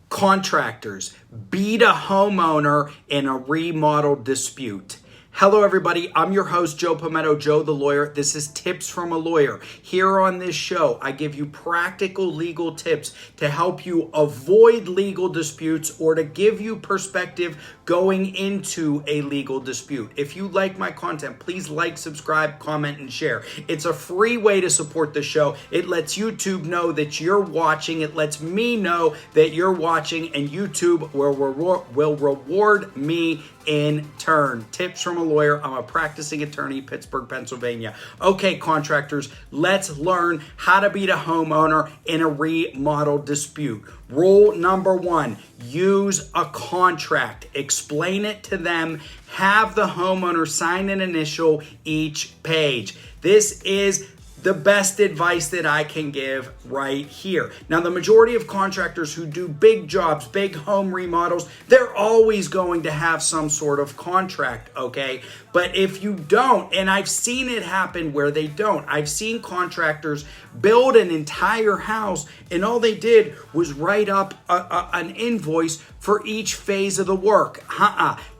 Contractors, beat a homeowner in a remodel dispute. Hello everybody, I'm your host Joe Pometto, Joe the Lawyer. This is Tips from a Lawyer. Here on this show, I give you practical legal tips to help you avoid legal disputes or to give you perspective going into a legal dispute. If you like my content, please like, subscribe, comment, and share. It's a free way to support the show. It lets YouTube know that you're watching. It lets me know that you're watching, and YouTube will reward me in turn. Tips from a Lawyer. I'm a practicing attorney, Pittsburgh, Pennsylvania. Okay, contractors, let's learn how to beat a homeowner in a remodel dispute. Rule number one, use a contract. Explain it to them. Have the homeowner sign an initial each page. This is the best advice that I can give right here. Now, the majority of contractors who do big jobs, big home remodels, they're always going to have some sort of contract, okay? But if you don't, and I've seen it happen where they don't, I've seen contractors build an entire house and all they did was write up an invoice for each phase of the work.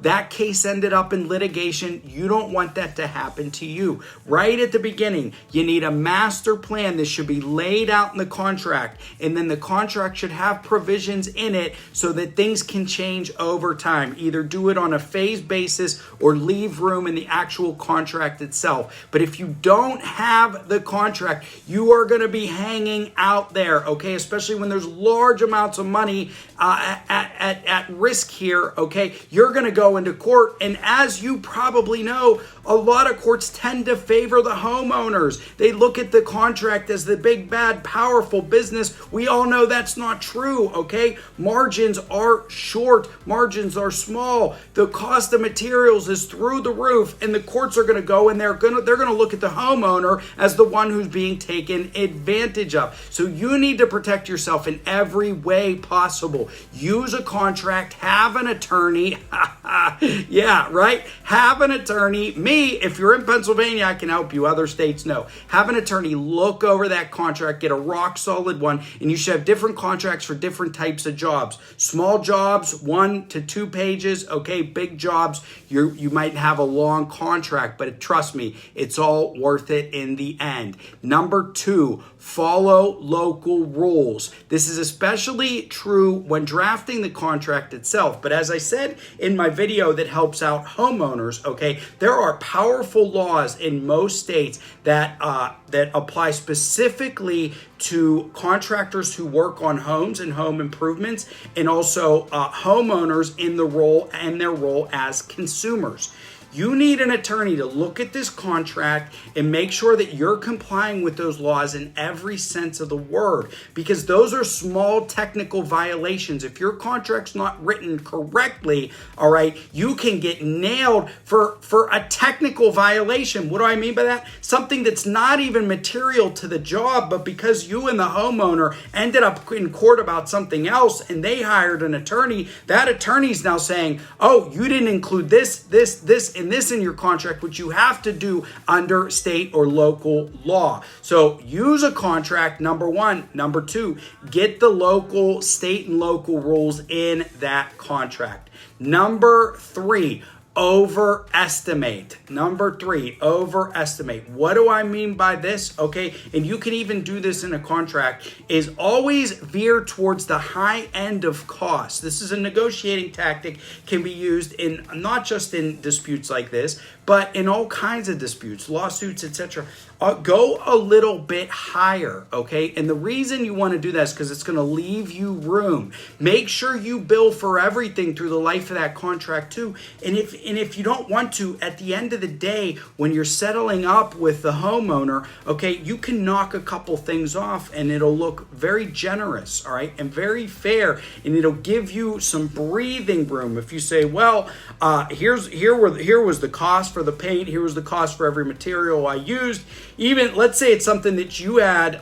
That case ended up in litigation. You don't want that to happen to you. Right at the beginning, you need a master plan. This should be laid out in the contract, and then the contract should have provisions in it so that things can change over time. Either do it on a phase basis or leave room in the actual contract itself. But if you don't have the contract, you are going to be hanging out there, okay? Especially when there's large amounts of money at risk here, okay? You're going to go into court, and as you probably know, a lot of courts tend to favor the homeowners. They look at the contract as the big, bad, powerful business. We all know that's not true, okay? Margins are short. Margins are small. The cost of materials is through the roof, and the courts are going to go and they're going to look at the homeowner as the one who's being taken advantage of. So you need to protect yourself in every way possible. Use a contract. Have an attorney. Yeah, right? Have an attorney. If you're in Pennsylvania, I can help you. Other states, no. Have an attorney look over that contract, get a rock solid one, and you should have different contracts for different types of jobs. Small jobs, 1 to 2 pages. Okay, big jobs, you might have a long contract, but trust me, it's all worth it in the end. Number 2, follow local rules. This is especially true when drafting the contract itself. But as I said in my video that helps out homeowners, okay, there are powerful laws in most states that apply specifically to contractors who work on homes and home improvements, and also homeowners in their role as consumers. You need an attorney to look at this contract and make sure that you're complying with those laws in every sense of the word, because those are small technical violations. If your contract's not written correctly, all right, you can get nailed for a technical violation. What do I mean by that? Something that's not even material to the job, but because you and the homeowner ended up in court about something else and they hired an attorney, that attorney's now saying, oh, you didn't include this, and this in your contract, which you have to do under state or local law. So use a contract, number 1. Number 2, get the local, state and local rules in that contract. Number 3, overestimate. Number 3, overestimate. What do I mean by this? Okay, and you can even do this in a contract, is always veer towards the high end of cost. This is a negotiating tactic, can be used in not just in disputes like this, but in all kinds of disputes, lawsuits, etc. Go a little bit higher, okay? And the reason you want to do that is because it's going to leave you room. Make sure you bill for everything through the life of that contract too. And if you don't want to, at the end of the day, when you're settling up with the homeowner, okay, you can knock a couple things off and it'll look very generous, all right, and very fair, and it'll give you some breathing room. If you say, well, here was the cost for the paint, here was the cost for every material I used, even let's say it's something that you had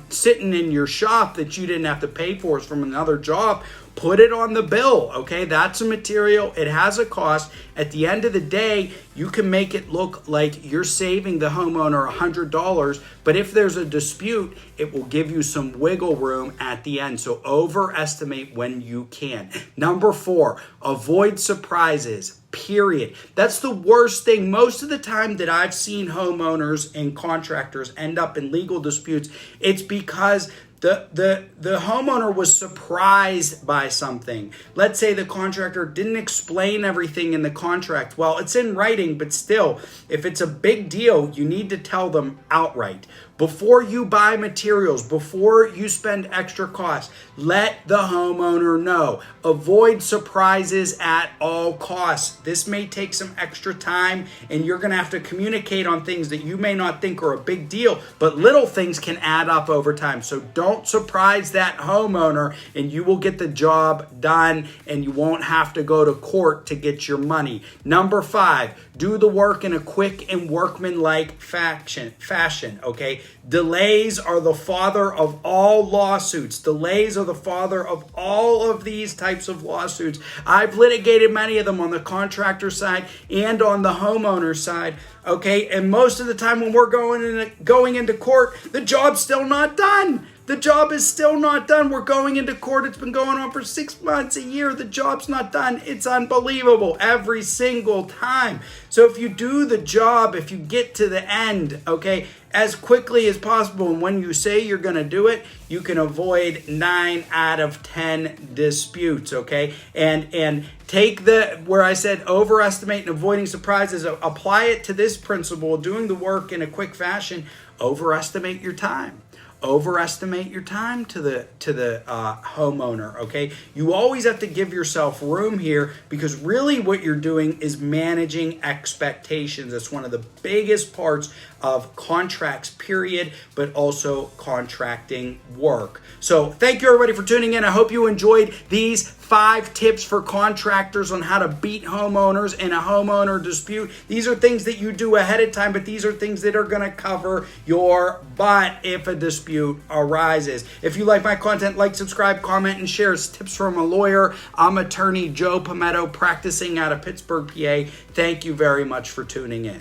sitting in your shop that you didn't have to pay for, it's from another job. Put it on the bill, okay? That's a material. It has a cost. At the end of the day, you can make it look like you're saving the homeowner $100, but if there's a dispute, it will give you some wiggle room at the end. So overestimate when you can. Number 4, avoid surprises. Period. That's the worst thing. Most of the time that I've seen homeowners and contractors end up in legal disputes, it's because the homeowner was surprised by something. Let's say the contractor didn't explain everything in the contract. Well, it's in writing, but still, if it's a big deal, you need to tell them outright. Before you buy materials, before you spend extra costs, let the homeowner know. Avoid surprises at all costs. This may take some extra time, and you're going to have to communicate on things that you may not think are a big deal, but little things can add up over time. So don't surprise that homeowner, and you will get the job done, and you won't have to go to court to get your money. Number 5, do the work in a quick and workmanlike fashion, okay? Delays are the father of all lawsuits. Delays are the father of all of these types of lawsuits. I've litigated many of them on the contractor side and on the homeowner side, okay? And most of the time when we're going into court, the job's still not done. The job is still not done. We're going into court. It's been going on for 6 months, a year. The job's not done. It's unbelievable every single time. So if you do the job, if you get to the end, okay, as quickly as possible, and when you say you're going to do it, you can avoid 9 out of 10 disputes, okay? And take where I said overestimate and avoiding surprises, apply it to this principle, doing the work in a quick fashion. Overestimate your time. Overestimate your time to the homeowner, okay? You always have to give yourself room here, because really what you're doing is managing expectations. It's one of the biggest parts of contracts, period, but also contracting work. So thank you everybody for tuning in. I hope you enjoyed these 5 tips for contractors on how to beat homeowners in a homeowner dispute. These are things that you do ahead of time, but these are things that are going to cover your butt if a dispute arises. If you like my content, like, subscribe, comment, and share. It's Tips from a Lawyer. I'm attorney Joe Pometto, practicing out of Pittsburgh, PA. Thank you very much for tuning in.